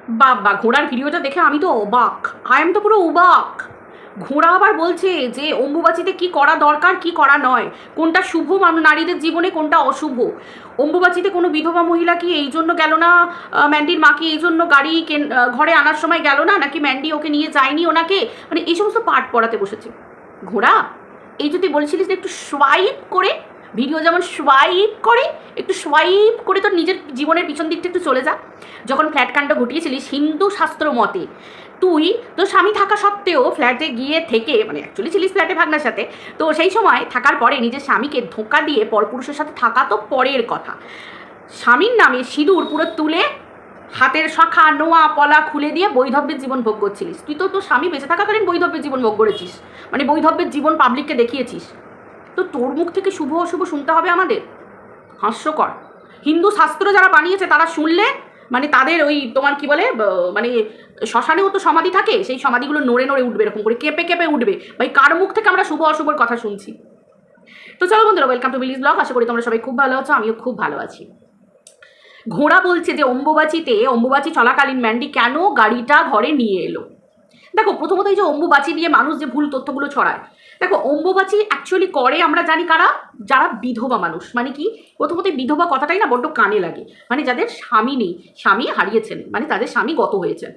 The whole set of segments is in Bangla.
বাবা, ঘোড়ার ভিডিওটা দেখে আমি তো অবাক, আই এম তো পুরো অবাক। ঘোড়া আবার বলছে যে অম্বুবাচীতে কি করা দরকার, কি করা নয়, কোনটা শুভ নারীদের জীবনে, কোনটা অশুভ। অম্বুবাচীতে কোনো বিধবা মহিলা কি এই জন্য গেল না, ম্যান্ডির মা কি এই জন্য গাড়ি ঘরে আনার সময় গেল না, নাকি ম্যান্ডি ওকে নিয়ে যায়নি ওনাকে, মানে এই সমস্ত পাঠ পড়াতে বসেছে ঘোড়া। এই যদি বলছিলিস যে একটু সোয়াইপ করে ভিডিও, যেমন সোয়াইপ করে, একটু সোয়াইপ করে তোর নিজের জীবনের পিছন দিকটা একটু চলে যা। যখন ফ্ল্যাটকাণ্ড ঘটিয়েছিলিস হিন্দু শাস্ত্র মতে, তুই তোর স্বামী থাকা সত্ত্বেও ফ্ল্যাটে গিয়ে থেকে, মানে অ্যাকচুয়ালি ছিলিস ফ্ল্যাটে ভাগনার সাথে, তো সেই সময় থাকার পরে নিজের স্বামীকে ধোঁকা দিয়ে পরপুরুষের সাথে থাকা তো পরের কথা, স্বামীর নামে সিঁদুর পুরো তুলে হাতের শাখা নোয়া পলা খুলে দিয়ে বৈধব্যের জীবন ভোগ করছিলিস। তুই তো তোর স্বামী বেঁচে থাকাকালীন বৈধব্যের জীবন ভোগ করেছিস, মানে বৈধব্যের জীবন পাবলিককে দেখিয়েছিস। তো তোর মুখ থেকে শুভ অশুভ শুনতে হবে আমাদের? হাস্যকর। হিন্দু শাস্ত্র যারা বানিয়েছে তারা শুনলে মানে তাদের ওই তোমার কি বলে, মানে শ্মশানেও তো সমাধি থাকে, সেই সমাধিগুলো নড়ে নড়ে উঠবে, এরকম করে কেঁপে কেঁপে উঠবে। ভাই, কার মুখ থেকে আমরা শুভ অশুভর কথা শুনছি? তো চলো বন্ধুরা, ওয়েলকাম টু বিলিজ ব্লগ। আশা করি তোমরা সবাই খুব ভালো আছো, আমিও খুব ভালো আছি। ঘোড়া বলছে যে অম্বুবাচী চলাকালীন ম্যান্ডি কেন গাড়িটা ঘরে নিয়ে এলো। দেখো, প্রথমত এই যে অম্বুবাচী নিয়ে মানুষ যে ভুল তথ্যগুলো ছড়ায়, দেখো অম্বুবাচী অ্যাকচুয়ালি করে আমরা জানি কারা, যারা বিধবা মানুষ। মানে কি, প্রথমত বিধবা কথাটাই না বড্ড কানে লাগে, মানে যাদের স্বামী নেই, স্বামী হারিয়েছেন, মানে তাদের স্বামী গত হয়েছেন,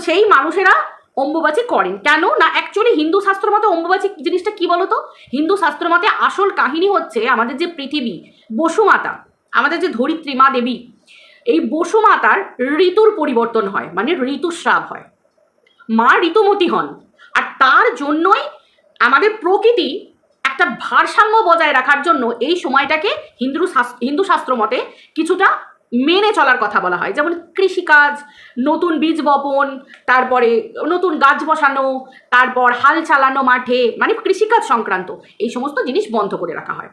সেই মানুষেরা অম্বুবাচী করেন। কেন না, অ্যাকচুয়ালি হিন্দু শাস্ত্র মতে অম্বুবাচী জিনিসটা কি বলতো, হিন্দু শাস্ত্র মতে আসল কাহিনী হচ্ছে আমাদের যে পৃথিবী, বসুমাতা, আমাদের যে ধরিত্রী মা দেবী, এই বসুমাতার ঋতুর পরিবর্তন হয়, মানে ঋতুস্রাব হয়, মা ঋতুমতী হন। আর তার জন্যই আমাদের প্রকৃতি একটা ভারসাম্য বজায় রাখার জন্য এই সময়টাকে হিন্দু শাস্ত্র মতে কিছুটা মেনে চলার কথা বলা হয়। যেমন কৃষিকাজ, নতুন বীজ বপন, তারপরে নতুন গাছ বসানো, তারপর হাল চালানো মাঠে, মানে কৃষিকাজ সংক্রান্ত এই সমস্ত জিনিস বন্ধ করে রাখা হয়।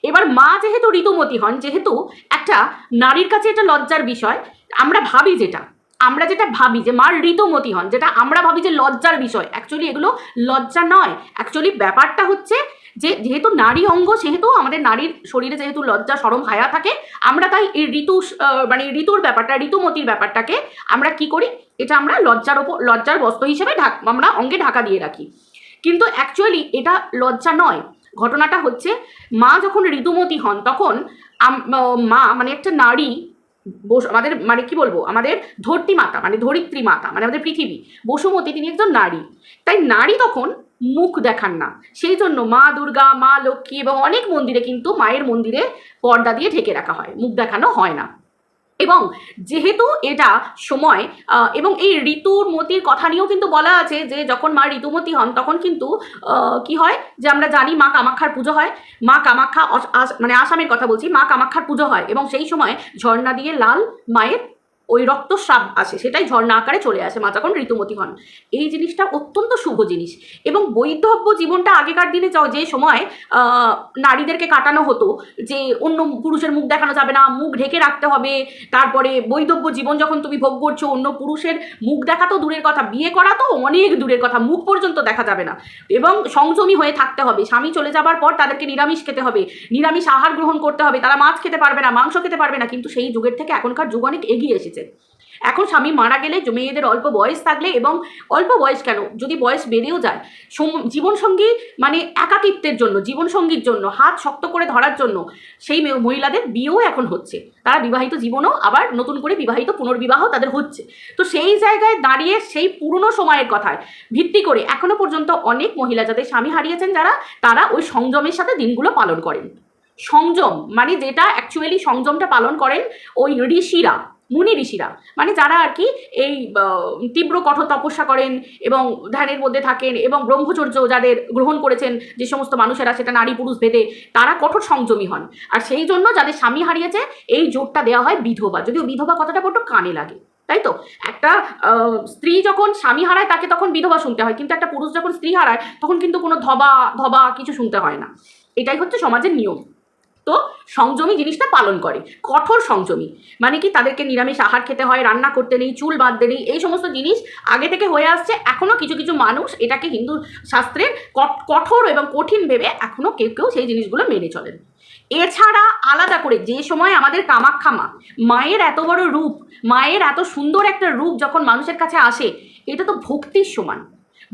এবার মা যেহেতু ঋতুমতী হন, যেহেতু একটা নারীর কাছে এটা লজ্জার বিষয়, আমরা যেটা ভাবি যে মার ঋতুমতী হন, যেটা আমরা ভাবি যে লজ্জার বিষয়, অ্যাকচুয়ালি এগুলো লজ্জা নয়। অ্যাকচুয়ালি ব্যাপারটা হচ্ছে যে যেহেতু নারী অঙ্গ, সেহেতু আমাদের নারীর শরীরে যেহেতু লজ্জা সরম হায়া থাকে, আমরা তাই এই মানে ঋতুর ব্যাপারটা, ঋতুমতির ব্যাপারটাকে আমরা কি করি, এটা আমরা লজ্জার বস্ত্র হিসেবে আমরা অঙ্গে ঢাকা দিয়ে রাখি। কিন্তু অ্যাকচুয়ালি এটা লজ্জা নয়। ঘটনাটা হচ্ছে, মা যখন ঋতুমতী হন তখন মা মানে একটা নারী, আমাদের মানে কি বলবো, আমাদের ধরিত্রী মাতা, মানে আমাদের পৃথিবী বসুমতী, তিনি একজন নারী। তাই নারী তখন মুখ দেখান না, সেই জন্য মা দুর্গা, মা লক্ষ্মী এবং অনেক মন্দিরে কিন্তু মায়ের মন্দিরে পর্দা দিয়ে ঢেকে রাখা হয়, মুখ দেখানো হয় না। এবং যেহেতু এটা সময়, এবং এই ঋতুমতির কথা নিয়েও কিন্তু বলা আছে যে যখন মা ঋতুমতী হন তখন কিন্তু কি হয়, যে আমরা জানি মা কামাখ্যার পুজো হয়। মা কামাখ্যা, মানে আসামের কথা বলছি, মা কামাখ্যার পুজো হয় এবং সেই সময় ঝর্ণা দিয়ে লাল মায়ের ওই রক্তস্রাব আসে, সেটাই ঝর্ণা আকারে চলে আসে মা যখন ঋতুমতী হন। এই জিনিসটা অত্যন্ত শুভ জিনিস। এবং বৈধব্য জীবনটা আগেকার দিনে যে সময় নারীদেরকে কাটানো হতো, যে অন্য পুরুষের মুখ দেখানো যাবে না, মুখ ঢেকে রাখতে হবে, তারপরে বৈধব্য জীবন যখন তুমি ভোগ করছো, অন্য পুরুষের মুখ দেখা তো দূরের কথা, বিয়ে করা তো অনেক দূরের কথা, মুখ পর্যন্ত দেখা যাবে না, এবং সংযমী হয়ে থাকতে হবে। স্বামী চলে যাবার পর তাদেরকে নিরামিষ খেতে হবে, নিরামিষ আহার গ্রহণ করতে হবে, তারা মাছ খেতে পারবে না, মাংস খেতে পারবে না। কিন্তু সেই যুগের থেকে এখনকার যুগ অনেক এগিয়ে এসেছে। এখন স্বামী মারা গেলে মেয়েদের অল্প বয়স থাকলে, এবং অল্প বয়স কেন, যদি বয়স বেড়েও যায়, জীবনসঙ্গী মানে একাকিত্বের জন্য, জীবনসঙ্গীর জন্য, হাত শক্ত করে ধরার জন্য সেই মহিলাদের বিয়েও এখন হচ্ছে, তারা বিবাহিত জীবনও আবার নতুন করে পুনর্বিবাহ তাদের হচ্ছে। তো সেই জায়গায় দাঁড়িয়ে সেই পুরনো সময়ের কথায় ভিত্তি করে এখনো পর্যন্ত অনেক মহিলা যাদের স্বামী হারিয়েছেন, তারা ওই সংযমের সাথে দিনগুলো পালন করেন। সংযম মানে যেটা অ্যাকচুয়ালি সংযমটা পালন করেন ওই মুনি ঋষিরা, মানে যারা আর কি এই তীব্র কঠোর তপস্যা করেন এবং ধ্যানের মধ্যে থাকেন, এবং ব্রহ্মচর্য যাদের গ্রহণ করেছেন যে সমস্ত মানুষেরা, সেটা নারী পুরুষ ভেদে, তারা কঠোর সংযমী হন। আর সেই জন্য যাদের স্বামী হারিয়েছে এই জোরটা দেওয়া হয় বিধবা, যদিও বিধবা কথাটা বড্ড কানে লাগে, তাই তো। একটা স্ত্রী যখন স্বামী হারায় তাকে তখন বিধবা শুনতে হয়, কিন্তু একটা পুরুষ যখন স্ত্রী হারায় তখন কিন্তু কোনো ধবা কিছু শুনতে হয় না। এটাই হচ্ছে সমাজের নিয়ম। তো সংযমী জিনিসটা পালন করে, কঠোর সংযমী, মানে কি তাদেরকে নিরামিষ আহার খেতে হয়, রান্না করতে নেই, চুল বাঁধতে নেই, এই সমস্ত জিনিস আগে থেকে হয়ে আসছে। এখনও কিছু কিছু মানুষ এটাকে হিন্দু শাস্ত্রের কঠোর এবং কঠিন ভেবে এখনও কেউ কেউ সেই জিনিসগুলো মেনে চলেন। এছাড়া আলাদা করে যে সময় আমাদের কামাখ্যা মা, মায়ের এত বড় রূপ, মায়ের এত সুন্দর একটা রূপ যখন মানুষের কাছে আসে, এটা তো ভক্তির সমান,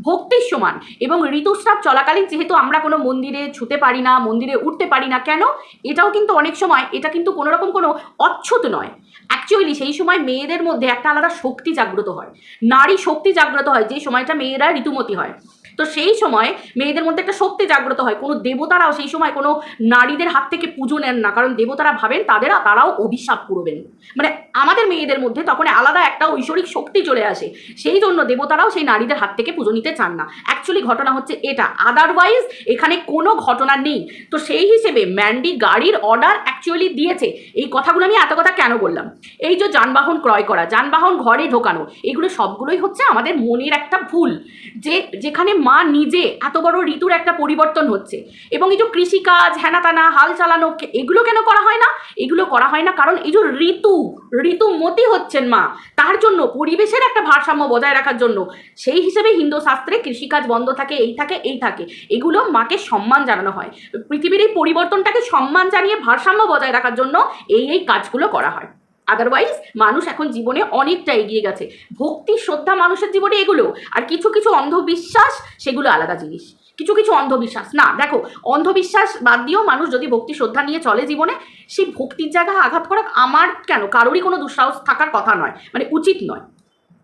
ভক্তির সমান। এবং ঋতুস্রাব চলাকালীন যেহেতু আমরা কোনো মন্দিরে ছুতে পারি না, মন্দিরে উঠতে পারি না, কেন? এটাও কিন্তু অনেক সময় এটা কিন্তু কোনো রকম কোনো অচ্ছুত নয়। অ্যাকচুয়ালি সেই সময় মেয়েদের মধ্যে একটা আলাদা শক্তি জাগ্রত হয়, নারী শক্তি জাগ্রত হয়, যে সময়টা মেয়েরা ঋতুমতী হয়। তো সেই সময় মেয়েদের মধ্যে একটা শক্তি জাগ্রত হয়। কোনো দেবতারাও সেই সময় কোনো নারীদের হাত থেকে পুজো নেন না, কারণ দেবতারা ভাবেন তারাও অভিশাপ করবেন। মানে আমাদের মেয়েদের মধ্যে তখন আলাদা একটা ঐশ্বরিক শক্তি চলে আসে, সেই জন্য দেবতারাও সেই নারীদের হাত থেকে পুজো নিতে চান না। অ্যাকচুয়ালি ঘটনা হচ্ছে এটা, আদারওয়াইজ এখানে কোনো ঘটনা নেই। তো সেই হিসেবে ম্যান্ডি গাড়ির অর্ডার অ্যাকচুয়ালি দিয়েছে। এই কথাগুলো আমি এত কথা কেন বললাম? এই যে যানবাহন ক্রয় করা, যানবাহন ঘরে ঢোকানো, এগুলো সবগুলোই হচ্ছে আমাদের মনের একটা ভুল, যেখানে মা নিজে এত বড় ঋতুর একটা পরিবর্তন হচ্ছে। এবং এই যে কৃষিকাজ, হেনাতানা, হাল চালানো, এগুলো কেন করা হয় না? এগুলো করা হয় না কারণ এই যে ঋতুমতী হচ্ছেন মা, তার জন্য পরিবেশের একটা ভারসাম্য বজায় রাখার জন্য। সেই হিসেবে হিন্দু শাস্ত্রে কৃষিকাজ বন্ধ থাকে, এই থাকে, এগুলো মাকে সম্মান জানানো হয়। পৃথিবীর এই পরিবর্তনটাকে সম্মান জানিয়ে ভারসাম্য বজায় রাখার জন্য এই কাজগুলো করা হয়। আদারওয়াইজ মানুষ এখন জীবনে অনেকটা এগিয়ে গেছে। ভক্তি শ্রদ্ধা মানুষের জীবনে এগুলো, আর কিছু কিছু অন্ধবিশ্বাস, সেগুলো আলাদা জিনিস। কিছু কিছু অন্ধবিশ্বাস না, দেখো, অন্ধবিশ্বাস বাদ দিয়েও মানুষ যদি ভক্তি শ্রদ্ধা নিয়ে চলে জীবনে, সেই ভক্তির জায়গায় আঘাত করা আমার কেন কারোরই কোনো দুঃসাহস থাকার কথা নয়, মানে উচিত নয়।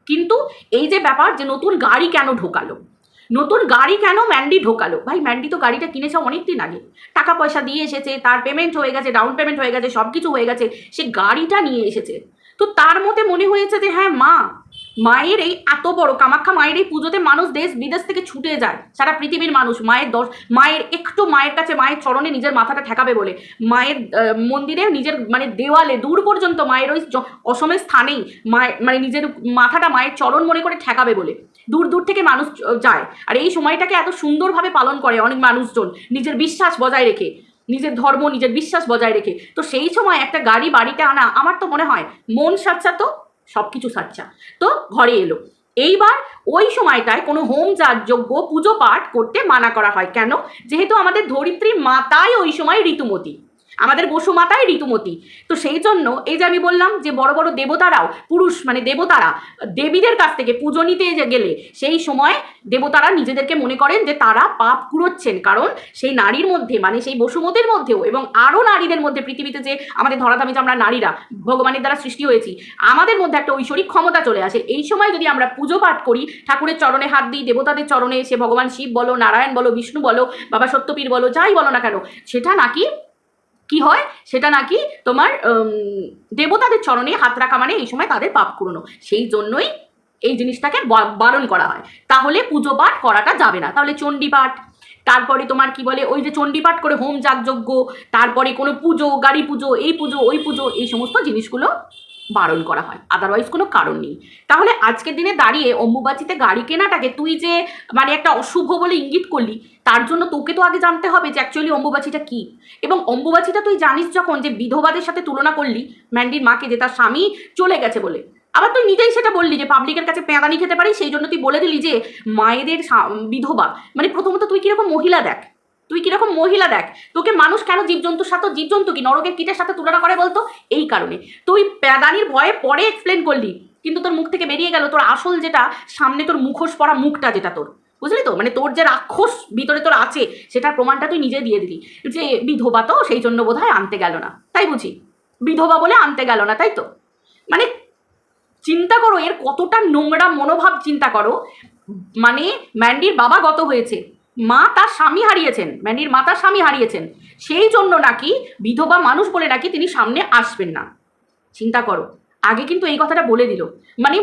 কিন্তু এই যে ব্যাপার যে নতুন গাড়ি কেন ঢোকালো, নতুন গাড়ি কেন ম্যান্ডি ঢোকালো? ভাই ম্যান্ডি তো গাড়িটা কিনেছে অনেক দিন আগে, টাকা পয়সা দিয়ে এসেছে, তার পেমেন্ট হয়ে গেছে, ডাউন পেমেন্ট হয়ে গেছে, সব কিছু হয়ে গেছে, সে গাড়িটা নিয়ে এসেছে। তো তার মতে মনে হয়েছে যে হ্যাঁ, মায়ের এই এত বড় কামাখ্যা মায়ের এই পুজোতে মানুষ দেশ বিদেশ থেকে ছুটে যায়, সারা পৃথিবীর মানুষ মায়ের একটু মায়ের কাছে, মায়ের চরণে নিজের মাথাটা ঠেকাবে বলে, মায়ের মন্দিরে নিজের মানে দেওয়ালে দূর পর্যন্ত মায়ের ওই অসমের স্থানেই মায়ের মানে নিজের মাথাটা মায়ের চরণ মনে করে ঠেকাবে বলে দূর দূর থেকে মানুষ যায়। আর এই সময়টাকে এত সুন্দরভাবে পালন করে অনেক মানুষজন, নিজের বিশ্বাস বজায় রেখে, নিজের ধর্ম, নিজের বিশ্বাস বজায় রেখে। তো সেই সময় একটা গাড়ি বাড়িতে আনা, আমার তো মনে হয় মন সাচ্চা তো সব কিছু সাচ্চা। তো ঘরে এলো, এইবার ওই সময়টায় কোনো হোম যজ্ঞ পুজো পাঠ করতে মানা করা হয়। কেন? যেহেতু আমাদের ধরিত্রী মাতাই ওই সময় ঋতুমতী, আমাদের বসুমাতাই ঋতুমতী। তো সেই জন্য এই যে আমি বললাম যে বড় বড় দেবতারাও, পুরুষ মানে দেবতারা দেবীদের কাছ থেকে পুজো নিতে গেলে সেই সময় দেবতারা নিজেদেরকে মনে করেন যে তারা পাপ কুড়োচ্ছেন, কারণ সেই নারীর মধ্যে মানে সেই বসুমতীর মধ্যেও এবং আরও নারীদের মধ্যে, পৃথিবীতে যে আমাদের ধরাধামে যে আমরা নারীরা ভগবানের দ্বারা সৃষ্টি হয়েছি, আমাদের মধ্যে একটা ঐশ্বরিক ক্ষমতা চলে আসে। এই সময় যদি আমরা পুজো পাঠ করি, ঠাকুরের চরণে হাত দিই, দেবতাদের চরণে, সে ভগবান শিব বলো, নারায়ণ বলো, বিষ্ণু বলো, বাবা সত্যপীর বলো, যাই বলো না কেন, সেটা নাকি কি হয়, সেটা নাকি তোমার দেবতাদের চরণে হাত রাখা মানে এই সময় তাদের পাপ কুড়োনো। সেই জন্যই এই জিনিসটাকে বারণ করা হয়। তাহলে পুজো পাঠ করাটা যাবে না। তাহলে চণ্ডী পাঠ, তারপরে তোমার কি বলে ওই যে চণ্ডী পাঠ করে হোম যাগযজ্ঞ, তারপরে কোনো পুজো, গাড়ি পুজো, এই পুজো ওই পুজো, এই সমস্ত জিনিসগুলো বারণ করা হয়। আদারওয়াইজ কোনো কারণ নেই। তাহলে আজকের দিনে দাঁড়িয়ে অম্বুবাচিতে গাড়ি কেনাটাকে তুই যে মানে একটা অশুভ বলে ইঙ্গিত করলি, তার জন্য তোকে তো আগে জানতে হবে যে অ্যাকচুয়ালি অম্বুবাচিটা কী। এবং অম্বুবাচিটা তুই জানিস যখন, যে বিধবাদের সাথে তুলনা করলি ম্যান্ডির মাকে, যে তার স্বামী চলে গেছে বলে, আবার তুই নিজেই সেটা বললি যে পাবলিকের কাছে পেঁদানি খেতে পারি, সেই জন্য তুই বলে দিলি যে মায়েদের বিধবা। মানে প্রথমত তুই কীরকম মহিলা দেখ, তোকে মানুষ কেন জীবজন্তুর সাথে, জীবজন্তু কি নরকের কীটের সাথে তুলনা করে বলতো? এই কারণে তুই প্যাদানির ভয়ে পরে এক্সপ্লেন করলি, কিন্তু তোর মুখ থেকে বেরিয়ে গেল তোর আসল যেটা সামনে, তোর মুখোশ পরা মুখটা যেটা তোর, বুঝলি তো? মানে তোর যে রাক্ষস ভিতরে তোর আছে, সেটার প্রমাণটা তুই নিজে দিয়ে দিলি যে বিধবা তো সেই জন্য বোধহয় আনতে গেল না, তাই বুঝি? বিধবা বলে আনতে গেল না, তাই তো? মানে চিন্তা করো এর কতটা নোংরা মনোভাব, চিন্তা করো। মানে ম্যান্ডির বাবা গত হয়েছে, মা তার স্বামী হারিয়েছেন, ম্যান্ডির মা তার স্বামী হারিয়েছেন, সেই জন্য নাকি বিধবা মানুষ বলে নাকি তিনি সামনে আসবেন না। চিন্তা করো, আগে কিন্তু এই কথাটা বলে দিল। মানে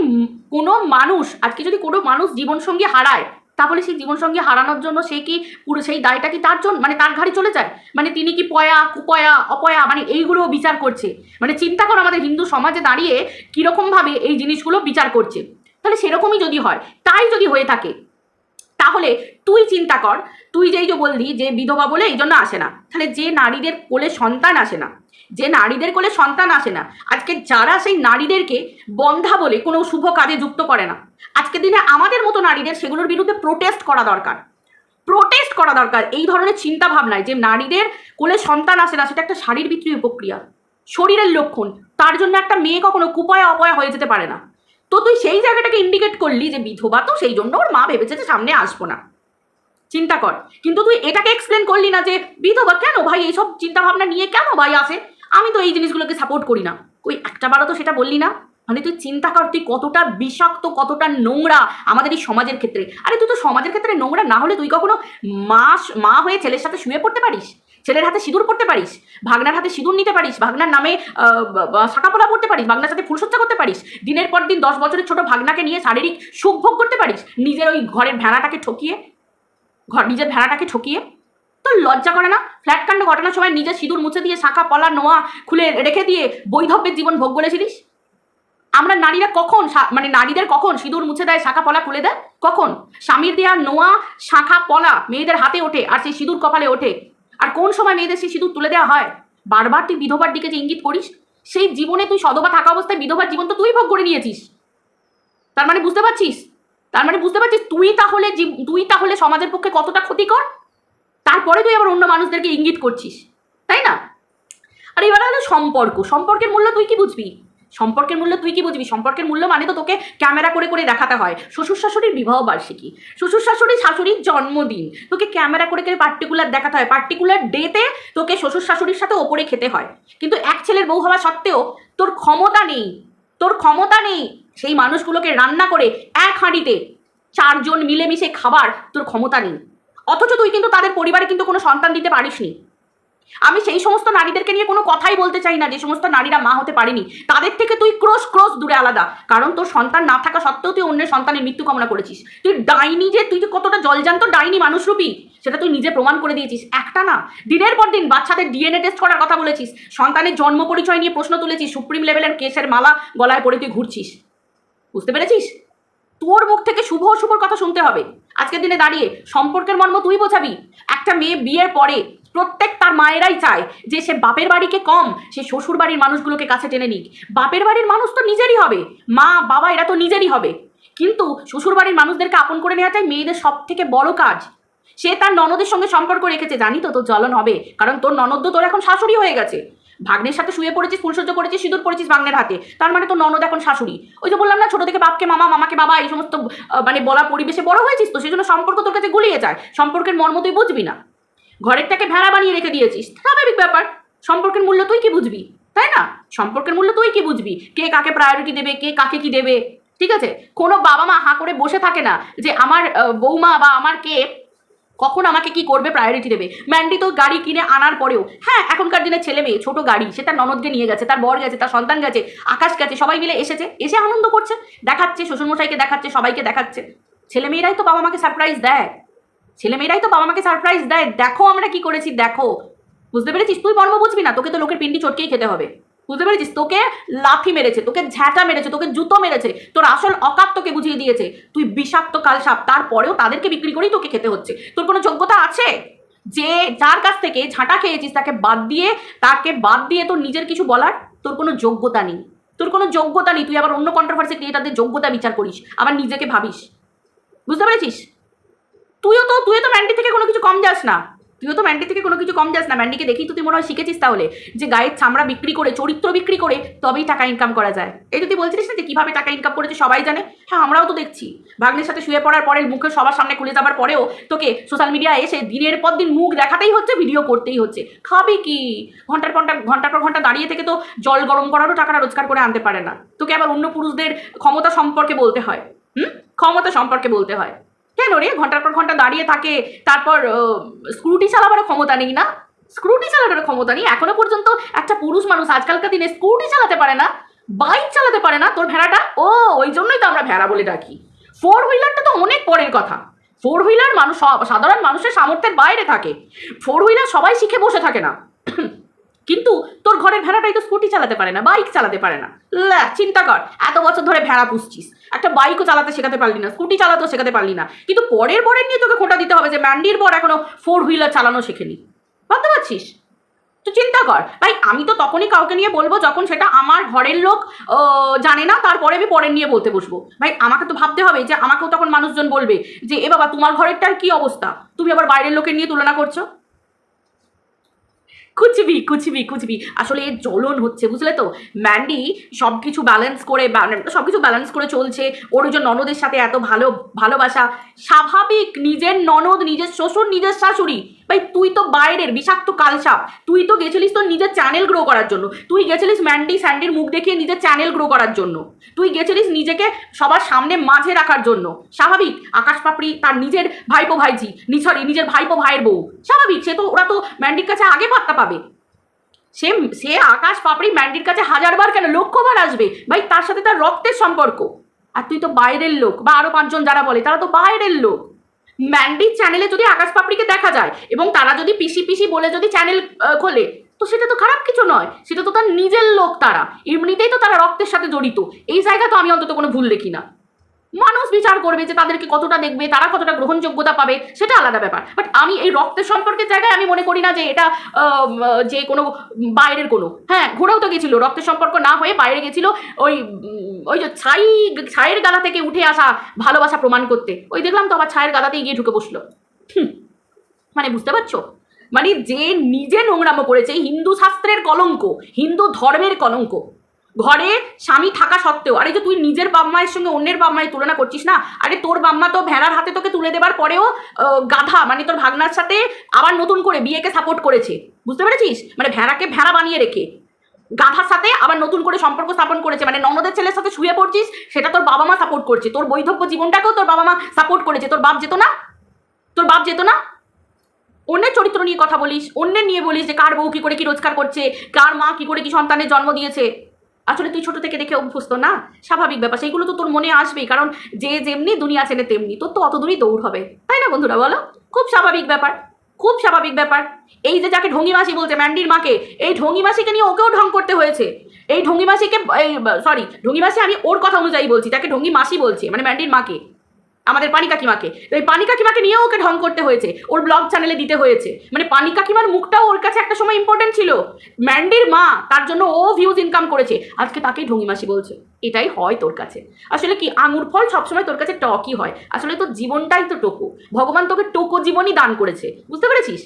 কোনো মানুষ আজকে যদি কোনো মানুষ জীবনসঙ্গী হারায়, তাহলে সেই জীবনসঙ্গী হারানোর জন্য সে কি পুরো সেই দায়টা কি তার জন্য মানে তার ঘাড়ে চলে যায়? মানে তিনি কি পয়া কুপয়া অপয়া মানে এইগুলো বিচার করছে? মানে চিন্তা করো আমাদের হিন্দু সমাজে দাঁড়িয়ে কীরকমভাবে এই জিনিসগুলো বিচার করছে। তাহলে সেরকমই যদি হয়, তাই যদি হয়ে থাকে, তাহলে তুই চিন্তা কর, তুই যেই যে বললি যে বিধবা বলে এই জন্য আসে না, তাহলে যে নারীদের কোলে সন্তান আসে না, যে নারীদের কোলে সন্তান আসে না, আজকে যারা সেই নারীদেরকে বন্ধা বলে কোনো শুভ কাজে যুক্ত করে না, আজকের দিনে আমাদের মতো নারীদের সেগুলোর বিরুদ্ধে প্রোটেস্ট করা দরকার, প্রোটেস্ট করা দরকার। এই ধরনের চিন্তা ভাবনায় যে নারীদের কোলে সন্তান আসে না, সেটা একটা শারীরবৃত্তীয় প্রক্রিয়া, শরীরের লক্ষণ, তার জন্য একটা মেয়ে কখনো কুপয়া অপয়া হয়ে যেতে পারে না। তো তুই সেই জায়গাটাকে ইন্ডিকেট করলি যে বিধবা, তো সেই জন্য ওর মা ভেবেছে যে সামনে আসবো না। চিন্তা কর, কিন্তু তুই এটাকে এক্সপ্লেন করলি না যে বিধবা কেন ভাই এইসব চিন্তা ভাবনা নিয়ে কেন ভাই আসে, আমি তো এই জিনিসগুলোকে সাপোর্ট করি না। ওই একটা বারও তো সেটা বললি না। মানে তুই চিন্তা কর তুই কতটা বিষাক্ত, কতটা নোংরা আমাদের এই সমাজের ক্ষেত্রে। আরে তুই তো সমাজের ক্ষেত্রে নোংরা না হলে তুই কখনো মা হয়ে ছেলের সাথে শুয়ে পড়তে পারিস, ছেলের হাতে সিঁদুর পড়তে পারিস, ভাগনার হাতে সিঁদুর নিতে পারিস, ভাগনার নামে শাঁকাপলা পড়তে পারিস, ভাগনার সাথে ফুলসজ্জা করতে পারিস, দিনের পর দিন 10 বছরের ছোট ভাগনাকে নিয়ে শারীরিক সুখ ভোগ করতে পারিস, নিজের ওই ঘরের ভেড়াটাকে ঠকিয়ে, নিজের ভেড়াটাকে ঠকিয়ে। তোর লজ্জা করে না? ফ্ল্যাট কাণ্ড ঘটানোর সময় নিজের সিঁদুর মুছে দিয়ে শাঁখা পলা নোয়া খুলে রেখে দিয়ে বৈধব্যের জীবন ভোগ করেছিলিস? আমরা নারীরা কখন মানে নারীদের কখন সিঁদুর মুছে দেয়, শাঁখা পলা খুলে দেয়? কখন স্বামীর দেওয়া নোয়া শাঁখা পলা মেয়েদের হাতে ওঠে আর সেই সিঁদুর কপালে ওঠে? আর কোন সময় মেয়েদের সেই সিঁদুর তুলে দেওয়া হয়? বারবার তুই বিধবার দিকে যে ইঙ্গিত করিস, সেই জীবনে তুই সধবা থাকা অবস্থায় বিধবার জীবন তো তুই ভোগ করে নিয়েছিস। তার মানে বুঝতে পারছিস, তুই তাহলে সমাজের পক্ষে কতটা ক্ষতিকর। তারপরে তুই আবার অন্য মানুষদেরকে ইঙ্গিত করছিস, তাই না? আর এবার হলো সম্পর্কের মূল্য তুই কি বুঝবি? সম্পর্কের মূল্য মানে তো তোকে ক্যামেরা করে করে দেখাতে হয়। শ্বশুর শাশুড়ির বিবাহ বার্ষিকী, শ্বশুর শাশুড়ির জন্মদিন, তোকে ক্যামেরা করে করে পার্টিকুলার দেখাতে হয়, পার্টিকুলার ডেতে তোকে শ্বশুর শাশুড়ির সাথে ওপরে খেতে হয়। কিন্তু এক ছেলের বউ হওয়া সত্ত্বেও তোর ক্ষমতা নেই সেই মানুষগুলোকে রান্না করে এক হাঁড়িতে 4 জন মিলেমিশে খাবার তোর ক্ষমতা নেই। অথচ তুই কিন্তু তাদের পরিবারে কিন্তু কোনো সন্তান দিতে পারিসনি। আমি সেই সমস্ত নারীদেরকে নিয়ে কোনো কথাই বলতে চাই না যে সমস্ত নারীরা মা হতে পারেনি, তাদের থেকে তুই ক্রোশ দূরে আলাদা। কারণ তোর সন্তান না থাকা সত্ত্বেও তুই অন্যের সন্তানের মৃত্যু কামনা করেছিস। তুই ডাইনি, তুই কতটা জলজান্ত ডাইনি মানুষরূপী সেটা তুই নিজে প্রমাণ করে দিয়েছিস। একটা না, দিনের পর দিন বাচ্চাদের ডিএনএ টেস্ট করার কথা বলেছিস, সন্তানের জন্ম পরিচয় নিয়ে প্রশ্ন তুলেছিস, সুপ্রিম লেভেলের কেসের মালা গলায় পরে তুই ঘুরছিস। বুঝতে পেরেছিস? তোর মুখ থেকে শুভর কথা শুনতে হবে। আজকের দিনে দাঁড়িয়ে সম্পর্কের মর্ম তুই বোঝাবি। একটা মেয়ে বিয়ের পরে প্রত্যেক তার মায়েরাই চায় যে সে বাপের বাড়িকে কম, সে শ্বশুর বাড়ির মানুষগুলোকে কাছে টেনে নিক। বাপের বাড়ির মানুষ তো নিজেরই হবে, মা বাবা এরা তো নিজেরই হবে, কিন্তু শ্বশুর বাড়ির মানুষদেরকে আপন করে নেওয়াটাই মেয়েদের সব থেকে বড় কাজ। সে তার ননদের সঙ্গে সম্পর্ক রেখেছে, জানি তো তোর জ্বলন হবে, কারণ তোর ননদ তোর এখন শাশুড়ি হয়ে গেছে। ভাগ্নের সাথে শুয়ে পড়েছিস, ফুলসজ্জা করেছিস, সিঁদুর পড়েছিস ভাগ্নের হাতে, তার মানে তোর ননদ এখন শাশুড়ি। ওই যে বললাম না, ছোট থেকে বাপকে মামা, মামাকে বাবা, এই সমস্ত মানে বলা পরিবেশে বড় হয়েছিস, তো সেই জন্য সম্পর্ক তোর কাছে গুলিয়ে যায়। সম্পর্কের মর্ম তুই বুঝবি না, ঘরেরটাকে ভেড়া বানিয়ে রেখে দিয়েছিস, স্বাভাবিক ব্যাপার। সম্পর্কের মূল্য তুই কি বুঝবি, তাই না? সম্পর্কের মূল্য তুই কি বুঝবি, কে কাকে প্রায়োরিটি দেবে, কে কাকে কি দেবে। ঠিক আছে, কোনো বাবা মা হাঁ করে বসে থাকে না যে আমার বৌমা বা আমার কে কখন আমাকে কি করবে প্রায়োরিটি দেবে। ম্যান্ডি তো গাড়ি কিনে আনার পরেও, হ্যাঁ এখনকার দিনে ছেলে মেয়ে ছোট গাড়ি, সে তার ননদকে নিয়ে গেছে, তার বর গেছে, তার সন্তান গেছে, আকাশ গেছে, সবাই মিলে এসে আনন্দ করছে, দেখাচ্ছে, শ্বশুরমশাইকে দেখাচ্ছে, সবাইকে দেখাচ্ছে। ছেলেমেয়েরাই তো বাবা মাকে সারপ্রাইজ দেয়, দেখো আমরা কি করেছি দেখো। বুঝতে পেরেছিস? তুই মর্ম বুঝবি না, তোকে তো লোকের পিন্ডি চটকেই খেতে হবে। বুঝতে পেরেছিস? তোকে লাথি মেরেছে, তোকে ঝ্যাঁটা মেরেছে, তোকে জুতো মেরেছে, তোর আসল অকাত তোকে বুঝিয়ে দিয়েছে। তুই বিষাক্ত কালসাপ, তারপরেও তাদেরকে বিক্রি করেই তোকে খেতে হচ্ছে। তোর কোনো যোগ্যতা আছে যে যার কাছ থেকে ঝাঁটা খেয়েছিস তাকে বাদ দিয়ে তোর নিজের কিছু বলার? তোর কোনো যোগ্যতা নেই, তুই আবার অন্য কন্ট্রোভার্সি ক্রিয়েটারদের যোগ্যতা বিচার করিস, আবার নিজেকে ভাবিস। বুঝতে পেরেছিস? তুইও তো ম্যান্ডি থেকে কোনো কিছু কম যাস না, ম্যান্ডিকে দেখেই তো তুই মনে হয় শিখেছিস তাহলে যে গায়ের চামড়া বিক্রি করে, চরিত্র বিক্রি করে তবেই টাকা ইনকাম করা যায়। এই তো তুই বলছিস না যে কীভাবে টাকা ইনকাম করেছে সবাই জানে। হ্যাঁ, আমরাও তো দেখছি। ভাগ্নের সাথে শুয়ে পড়ার পরে মুখে সবার সামনে খুলে যাবার পরেও তোকে সোশ্যাল মিডিয়ায় এসে দিনের পর দিন মুখ দেখাতেই হচ্ছে, ভিডিও করতেই হচ্ছে। খাবি কি? ঘন্টার পর ঘন্টা দাঁড়িয়ে থেকে তো জল গরম করারও টাকাটা রোজগার করে আনতে পারে না, তোকে আবার অন্য পুরুষদের ক্ষমতা সম্পর্কে বলতে হয়। কেন রে? ঘন্টার পর ঘন্টা দাঁড়িয়ে থাকে, তারপর স্ক্রুটি চালাবারও ক্ষমতা নেই না? এখনো পর্যন্ত একটা পুরুষ মানুষ আজকালকার দিনে স্ক্রুটি চালাতে পারে না, বাইক চালাতে পারে না তোর ভেড়াটা। ওই জন্যই তো আমরা ভেড়া বলে ডাকি। 4 হুইলারটা তো অনেক পরের কথা। 4 হুইলার সাধারণ মানুষের সামর্থ্যের বাইরে থাকে। 4 হুইলার সবাই শিখে বসে থাকে না, কিন্তু তোর ঘরের ভেড়াটাই তো স্কুটি চালাতে পারে না, বাইক চালাতে পারে না। চিন্তা কর, এত বছর ধরে ভেড়া পুষছিস, একটা বাইকও চালাতে শেখাতে পারলি না, স্কুটি চালাতেও শেখাতে পারলি না, কিন্তু পরের নিয়ে তোকে খোঁটা দিতে হবে যে ম্যান্ডির বর এখনো 4 হুইলার চালানো শেখেনি। ভাবতে পারছিস? তো চিন্তা কর ভাই, আমি তো তখনই কাউকে নিয়ে বলবো যখন সেটা আমার ঘরের লোক জানে না, তারপরে আমি পরের নিয়ে বলতে বসবো। ভাই আমাকে তো ভাবতে হবে যে আমাকেও তখন মানুষজন বলবে যে এ বাবা তোমার ঘরেরটার কি অবস্থা, তুমি আবার বাইরের লোকের নিয়ে তুলনা করছো। কুচবি আসলে এর জ্বলন হচ্ছে, বুঝলে তো। ম্যান্ডি সব কিছু ব্যালেন্স করে চলছে, ওর ওই যে ননদের সাথে এত ভালোবাসা, স্বাভাবিক। নিজের ননদ, নিজের শ্বশুর, নিজের শাশুড়ি। ভাই তুই তো বাইরের বিষাক্ত কালসাপ, তুই তো গেছিলিস তোর নিজের চ্যানেল গ্রো করার জন্য, তুই গেছিলিস ম্যান্ডি স্যান্ডির মুখ দেখিয়ে নিজের চ্যানেল গ্রো করার জন্য, তুই গেছিলিস নিজেকে সবার সামনে মাঝে রাখার জন্য। স্বাভাবিক, আকাশ পাপড়ি তার নিজের ভাইপো ভাইজি, নিজের ভাইপো ভাইয়ের বউ, স্বাভাবিক। ওরা তো ম্যান্ডির কাছে আগে পাত্তা পাবে। সে আকাশ পাপড়ি ম্যান্ডির কাছে 1000 বার কেন 1,00,000 বার আসবে। ভাই তার সাথে তার রক্তের সম্পর্ক, আর তুই তো বাইরের লোক, বা আরো 5 জন যারা বলে তারা তো বাইরের লোক। ম্যান্ডির চ্যানেলে যদি আকাশ পাপড়িকে দেখা যায় এবং তারা যদি পিসি বলে যদি চ্যানেল খোলে, তো সেটা তো খারাপ কিছু নয়, সেটা তো তার নিজের লোক, তারা এমনিতেই তো তারা রক্তের সাথে জড়িত। এই জায়গা তো আমি অন্তত কোনো ভুল দেখি না। মানুষ বিচার করবে যে তাদেরকে কতটা দেখবে, তারা কতটা গ্রহণযোগ্যতা পাবে, সেটা আলাদা ব্যাপার। বাট আমি এই রক্তের সম্পর্কের জায়গায় আমি মনে করি না যে এটা যে কোনো বাইরের কোনো। হ্যাঁ, ঘোড়াও তো গেছিল রক্তের সম্পর্ক না হয়ে বাইরে গেছিল ওই যে ছায়ের গাদা থেকে উঠে আসা ভালোবাসা প্রমাণ করতে। ওই দেখলাম তো আবার ছায়ের গাদাতেই গিয়ে ঢুকে বসলো। মানে বুঝতে পারছো, মানে যে নিজে নোংরামো করেছে, হিন্দু শাস্ত্রের কলঙ্ক, হিন্দু ধর্মের কলঙ্ক, ঘরে স্বামী থাকা সত্ত্বেও। আরে যে তুই নিজের বাম্মায়ের সঙ্গে অন্যের বাম্মায়ের তুলনা করছিস না, আরে তোর বাম্মা তো ভেড়ার হাতে তোকে তুলে দেবার পরেও গাধা, মানে তোর ভাগনার সাথে আবার নতুন করে বিয়েকে সাপোর্ট করেছে, বুঝতে পেরেছিস? মানে ভেড়াকে ভেড়া বানিয়ে রেখে গাধার সাথে আবার নতুন করে সম্পর্ক স্থাপন করেছে। মানে ননদের ছেলের সাথে শুয়ে পড়ছিস, সেটা তোর বাবা মা সাপোর্ট করছে, তোর বৈধব্য জীবনটাকেও তোর বাবা মা সাপোর্ট করেছে। তোর বাপ যেত না? অন্যের চরিত্র নিয়ে কথা বলিস, অন্যের নিয়ে বলিস যে কার বউ কি করে কি রোজগার করছে, কার মা কি করে কি সন্তানের জন্ম দিয়েছে। আসলে তুই ছোট থেকে দেখে অভ্যস্ত না, স্বাভাবিক ব্যাপার, সেইগুলো তো তোর মনে আসবেই, কারণ যে যেমনি দুনিয়া চেনে তেমনি তোর তো অত দূরই দৌড় হবে, তাই না বন্ধুরা বলো? খুব স্বাভাবিক ব্যাপার। এই যে যাকে ঢঙ্গি মাসি বলছে, ম্যান্ডির মাকে, এই ঢঙ্গি মাসিকে নিয়ে ওকেও ঢং করতে হয়েছে। এই ঢঙ্গি মাসিকে, ঢঙ্গি মাসি আমি ওর কথা অনুযায়ী বলছি, তাকে ঢঙ্গি মাসি বলছে, মানে ম্যান্ডির মাকে, আমাদের পানি কাকিমাকে। এই পানি কাকিমাকে নিয়েও ওকে ঢং করতে হয়েছে, ওর ব্লগ চ্যানেলে দিতে হয়েছে। মানে পানি কাকিমার মুখটাও ওর কাছে একটা সময় ইম্পর্টেন্ট ছিল, ম্যান্ডির মা, তার জন্য ও ভিউজ ইনকাম করেছে, আজকে তাকেই ঢঙ্গি মাসি বলছে। এটাই হয় তোর কাছে। আসলে কি, আঙুর ফল সবসময় তোর কাছে টকই হয়, আসলে তোর জীবনটাই তো টোকো, ভগবান তোকে টোকো জীবনই দান করেছে, বুঝতে পেরেছিস?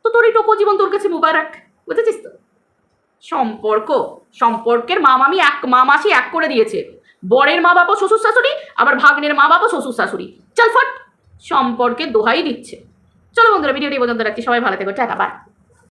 তো তোর এই টোকো জীবন তোর কাছে মুবারক, বুঝেছিস তো? সম্পর্কের মা মাসি এক করে দিয়েছে, বরের মা বাবা শ্বশুর শাশুড়ি, আবার ভাগ্নের মা বাবা শ্বশুর শাশুড়ি, চল ফট, সম্পর্কে দোহাই দিচ্ছে। চলো বন্ধুরা, ভিডিওটি পর্যন্ত রাখছি, সবাই ভালো থেকো, টাটা, বাই।